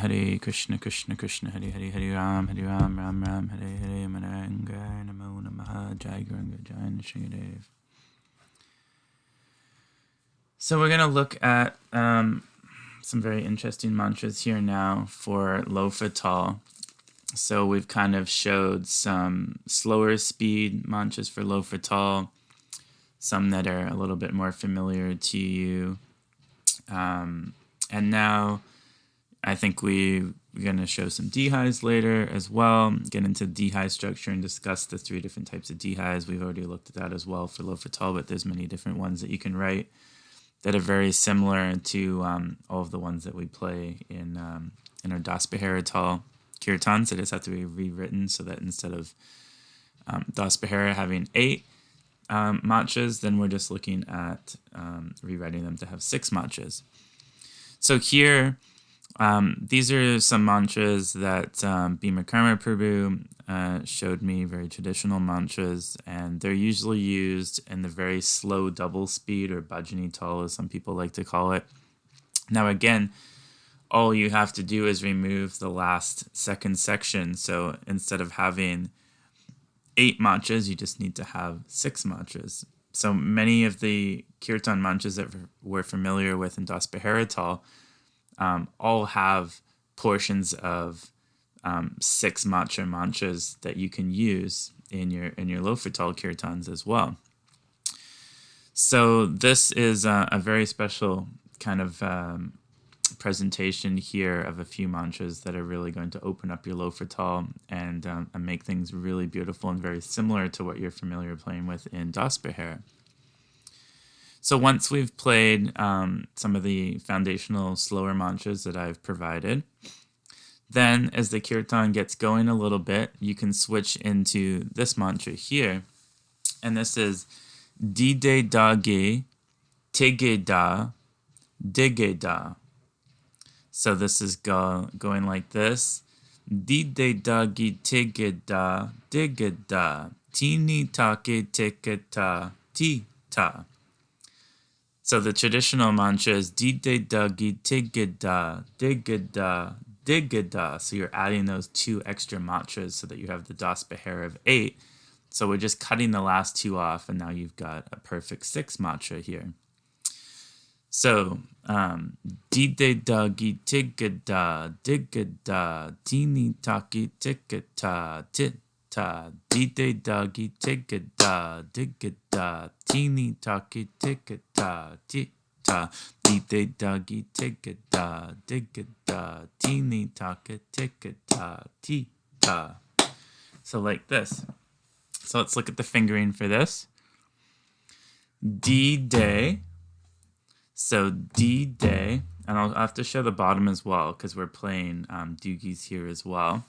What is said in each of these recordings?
Hare Krishna, Krishna Krishna, Hare Hare, Hare Ram, Ram Ram, Hare Hare, Manaranga, Namo Namaha, Jai Guranga, Jai Nishingadev. So we're going to look at some very interesting mantras here now for Lofa Taal. So we've kind of showed some slower speed mantras for Lofa Taal, some that are a little bit more familiar to you. And now I think we're going to show some D-highs later as well, get into D-high structure and discuss the 3 different types of D-highs. We've already looked at that as well for Lofa Taal, but there's many different ones that you can write that are very similar to all of the ones that we play in our Das Behara Taal kirtans. They just have to be rewritten so that instead of Das Behara having 8 mantras, then we're just looking at rewriting them to have 6 mantras. So here, these are some mantras that Bhima Karma Prabhu showed me, very traditional mantras, and they're usually used in the very slow double speed, or Bhajani Taal as some people like to call it. Now again, all you have to do is remove the last second section. So instead of having 8 mantras, you just need to have 6 mantras. So many of the kirtan mantras that we're familiar with in Das Behara Taal all have portions of 6 mantras that you can use in your Lofa Taal kirtans as well. So this is a very special kind of presentation here of a few mantras that are really going to open up your Lofa Taal and make things really beautiful and very similar to what you're familiar playing with in Das Behara. So once we've played some of the foundational slower mantras that I've provided, then as the kirtan gets going a little bit, you can switch into this mantra here. And this is Dide Da Ge, Tige Da, Dige Da. So this is going like this. Dide Da Ge, Tige Da, Dige Da, Tini Take Tige Ta, Ti Ta. So the traditional mantra is Dide Da Ge, Tige Da, Dige Da, Dige Da. So you're adding those 2 extra mantras so that you have the Das Behara of 8. So we're just cutting the last 2 off, and now you've got a perfect 6 mantra here. So, Dide Da Ge, Tige Da, Dige Da, Tini Take Tige Ta, Ti Ta. Dide Da Ge, Tige Da, Dige Da, Tini Take Tige Ta, Ti Ta. Dide Da Ge, Tige Da, Dige Da, Tini Take Tige Ta, Ti Ta. So like this. So let's look at the fingering for this. D-Day. So D-Day. And I'll have to show the bottom as well because we're playing doogies here as well.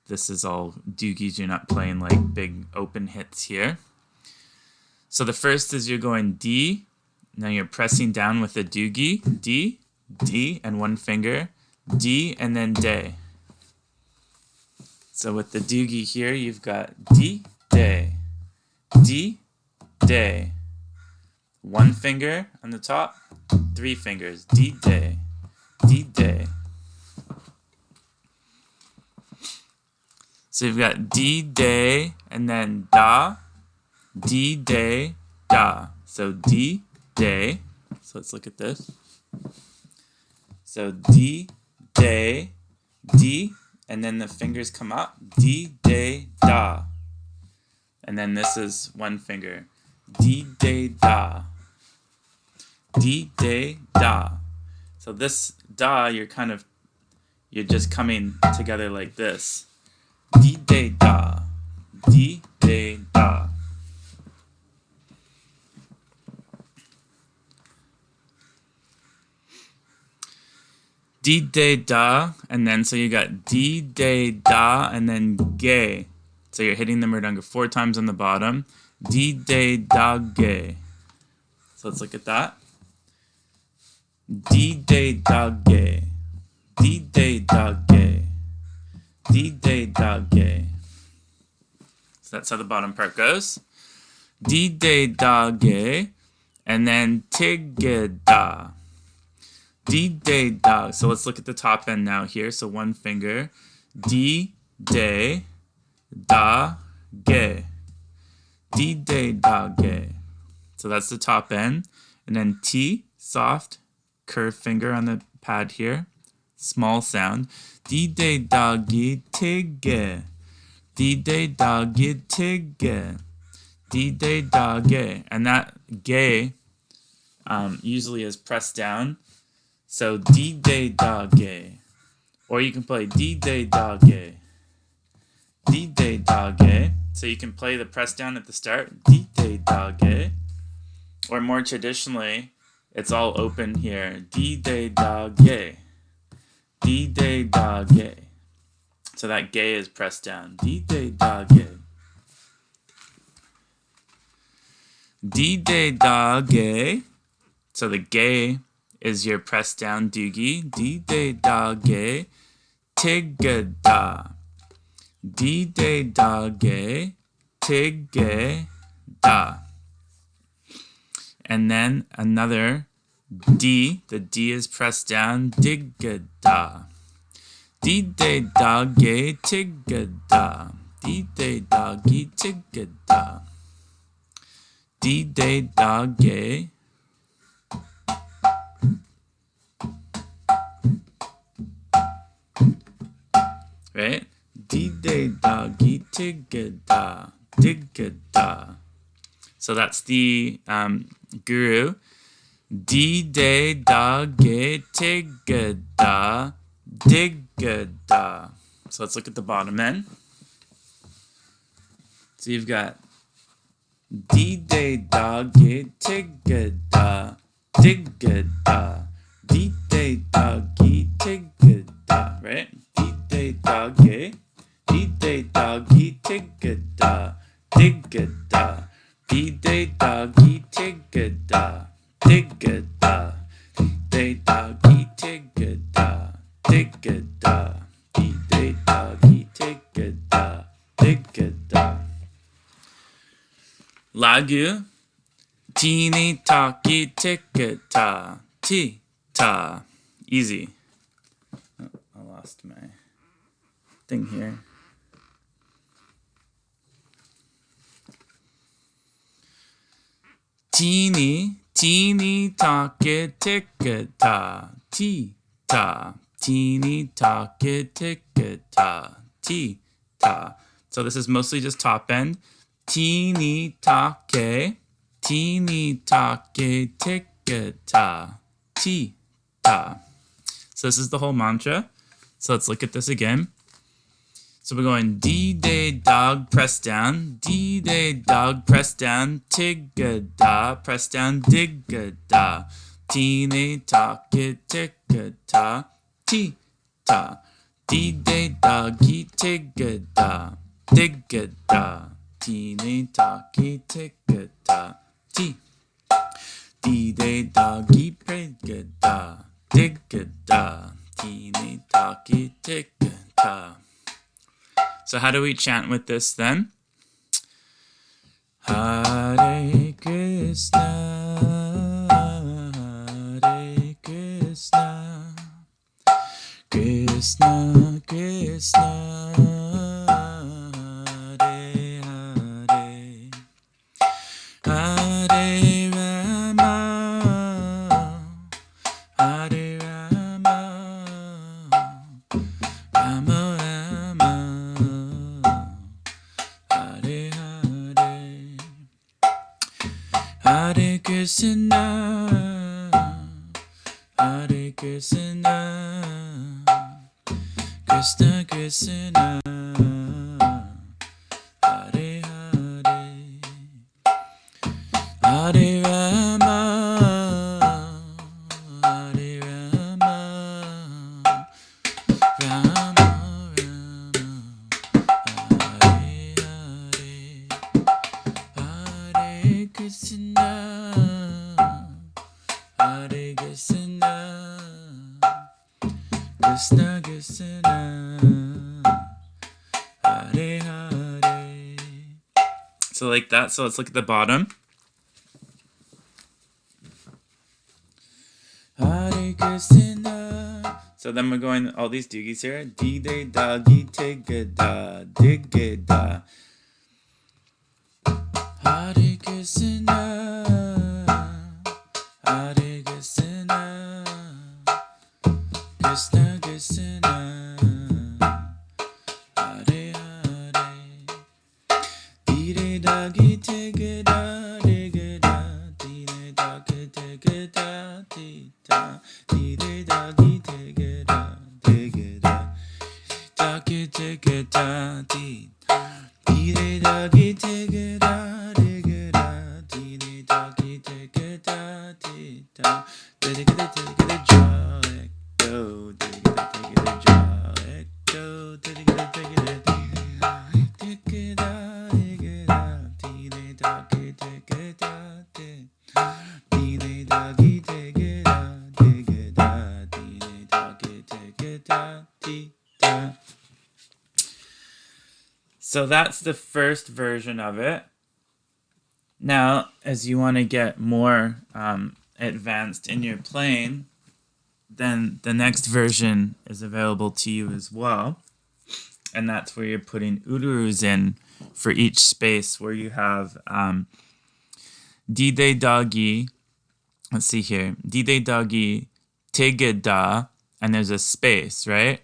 This is all doogies. You're not playing like big open hits here. So the first is you're going D. Now you're pressing down with the doogie. D, D, and 1 finger. D, and then Day. So with the doogie here, you've got D, Day, D, Day. 1 finger on the top, 3 fingers. D, Day, D, Day. So you've got D, Day, and then Da, D, Day, Da. So D, Day. So let's look at this. So D, Day, D, and then the fingers come up. D, Day, Da. And then this is 1 finger. D, Day, Da. D, Day, Da. So this Da, you're just coming together like this. D, Day, Da. D, Day, Da. D, Day, Da, and then so you got D, Day, Da, and then Ge. So you're hitting the mridanga 4 times on the bottom. D, Day, Da, Ge. So let's look at that. D, Day, Da, Ge. D, Day, Da, Ge. D, Day, Da, Ge. So that's how the bottom part goes. D, Day, Da, Ge, and then Tige, Da. D day dog. So let's look at the top end now here. So one finger. D day da ge. D day da ge. So that's the top end. And then T, soft, curved finger on the pad here. Small sound. D day doggy tigge. D day doggy tigge. D day dogge. And that ge usually is pressed down. So D day dogge. Or you can play D day dogge. D day dogge. So you can play the press down at the start. D day dogge. Or more traditionally, it's all open here. D day dogge. D day dogge. So that ge is pressed down. D day dogge. D day dogge. So the ge is your pressed down doogie. D day dogge. Tigga da. D day dogge. Tigge da. And then another D. The D is pressed down. Digga da. D day dogge tigga da. D day doggy tigga da. D day dogge. Right? D day doggy tigga da. Digga da. So that's the guru. D day dogge tigga da. Digga da. So let's look at the bottom then. So you've got D day dogge tigga da. Digga da. D day doggy tigga da. Right? D day dogge. D day doggy tigga da. Digga da. D day doggy tigga da. Digga da. D day doggy tigga da. Digga da. D day doggy tigga da. Digga da. Lagu. Teeny talkie ticka ta. Ti ta. Easy. Oh, I lost my thing here. Teeny, teeny talkie ticka ta. Ti ta. Teeny talkie ticka ta. Ti ta. So this is mostly just top end. Teeny talkie. Teeny talkie ticka ta. Ti ta. So this is the whole mantra. So let's look at this again. So we're going D day dog press down, D day dog press down, tigga da press down, digga da, teeny talkie ticka ta, ti ta, D day doggy tigga da, digga da, teeny talkie ticka ta, ti, D day doggy prigga da, digga da, teeny talkie ticka ta. So how do we chant with this then? Hare Krishna, Hare Krishna, Krishna Krishna, Hare Hare, Hare Rama, Hare Rama, Rama Hare Krishna, Hare Krishna, Krishna Krishna, Hare Hare, Hare Rama, Hare Rama, Rama Rama, Hare Hare, Hare Krishna, Hare Krishna, Krishna Krishna, Hare Hare. So like that. So let's look at the bottom. Hare Krishna. So then we're going all these doogies here. Di de da gi te ge da dig ge da. Hare Krishna. Hare Krishna. Krishna Krishna. Hare Hare. Di de da gi te ge da dig ge da. Di de da gi te ge da di da. Di de da gi te ge da dig ge da. Da gi te ge da di. Di de da gi te ge da dig ge da. Di de da gi te ge da di da. Di de da dig ge da jaw echo. Di de da dig ge da jaw echo. Di de da dig ge da dig ge da dig ge da. Di de da gi te ge da di. Di de da gi te ge da dig ge da. Di de da gi te ge da di da. So that's the first version of it. Now, as you want to get more advanced in your playing, then the next version is available to you as well. And that's where you're putting ururus in for each space, where you have dide dagi. Let's see here. Dide dagi tegeda, and there's a space, right?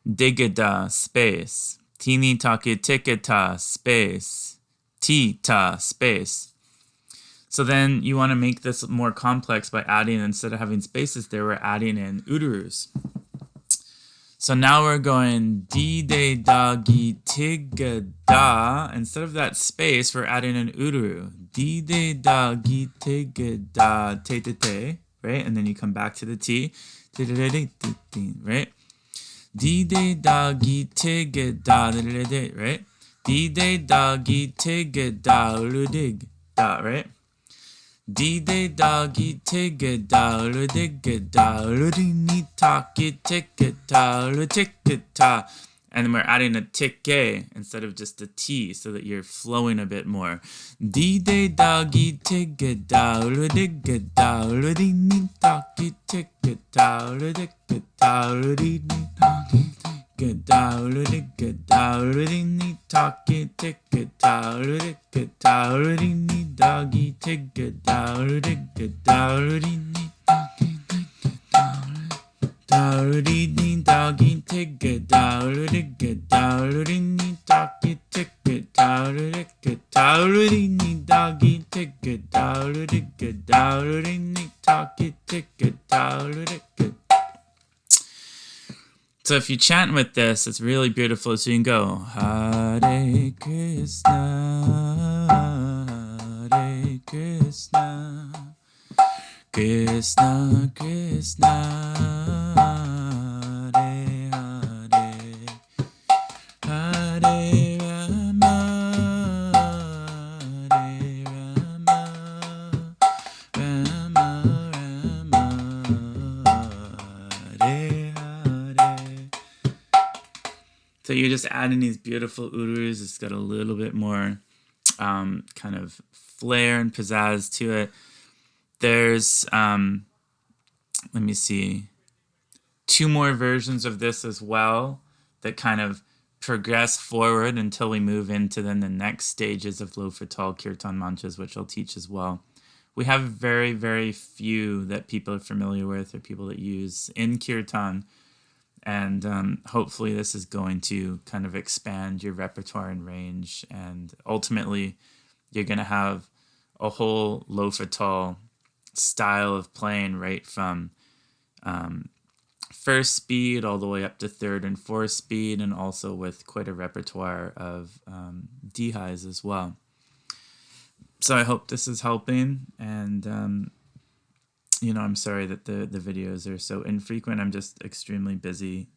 Digeda, space. Tini taki tiketa, space. Ti-ta, space. So then you want to make this more complex by adding, instead of having spaces there, we're adding in ururus. So now we're going di-de da-gi tigga-da. Instead of that space, we're adding an ururu. Di-de da-gi tigga-da te-te-te, right? And then you come back to the T, right? Di-de da-gi tigga-da, right? Di-de da-gi tigga-da, urudig, da, right? Di-de da-gi tigga-da, urudig-da, urudini taki tikka-ta, urutikka-ta. And then we're adding a tikke instead of just a T so that you're flowing a bit more. Di-de da-gi tigga-da, urudig-da, urudini taki tikka-ta, urutikka-ta, urudini taki tikka-ta, urudig-da, urudini taki tikka-ta, urudik-da, urudini dagi tigga-da, urudig-da, urudini taki tikka-ta, urudik-da, urudini dagi tigga-da, urudig-da, urudini taki tikka-ta, urudik-da, urudini dagi tigga-da, urudig-da, urudini taki tikka-ta, urudik-da. So if you chant with this, it's really beautiful. So you can go Hare Krishna, Hare Krishna, Krishna Krishna, Hare Hare, Hare Rama, Hare Rama, Rama Rama, Hare Hare. So you're just adding these beautiful urus. It's got a little bit more kind of flair and pizzazz to it. There's, let me see, 2 more versions of this as well that kind of progress forward until we move into then the next stages of Lofa Taal Kirtan mantras, which I'll teach as well. We have very, very few that people are familiar with or people that use in Kirtan. And hopefully this is going to kind of expand your repertoire and range. And ultimately, you're going to have a whole Lofa Taal style of playing, right from first speed all the way up to third and fourth speed, and also with quite a repertoire of D highs as well. So I hope this is helping, and I'm sorry that the videos are so infrequent. I'm just extremely busy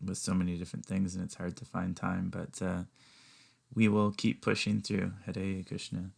with so many different things, and it's hard to find time, but we will keep pushing through. Hare Krishna.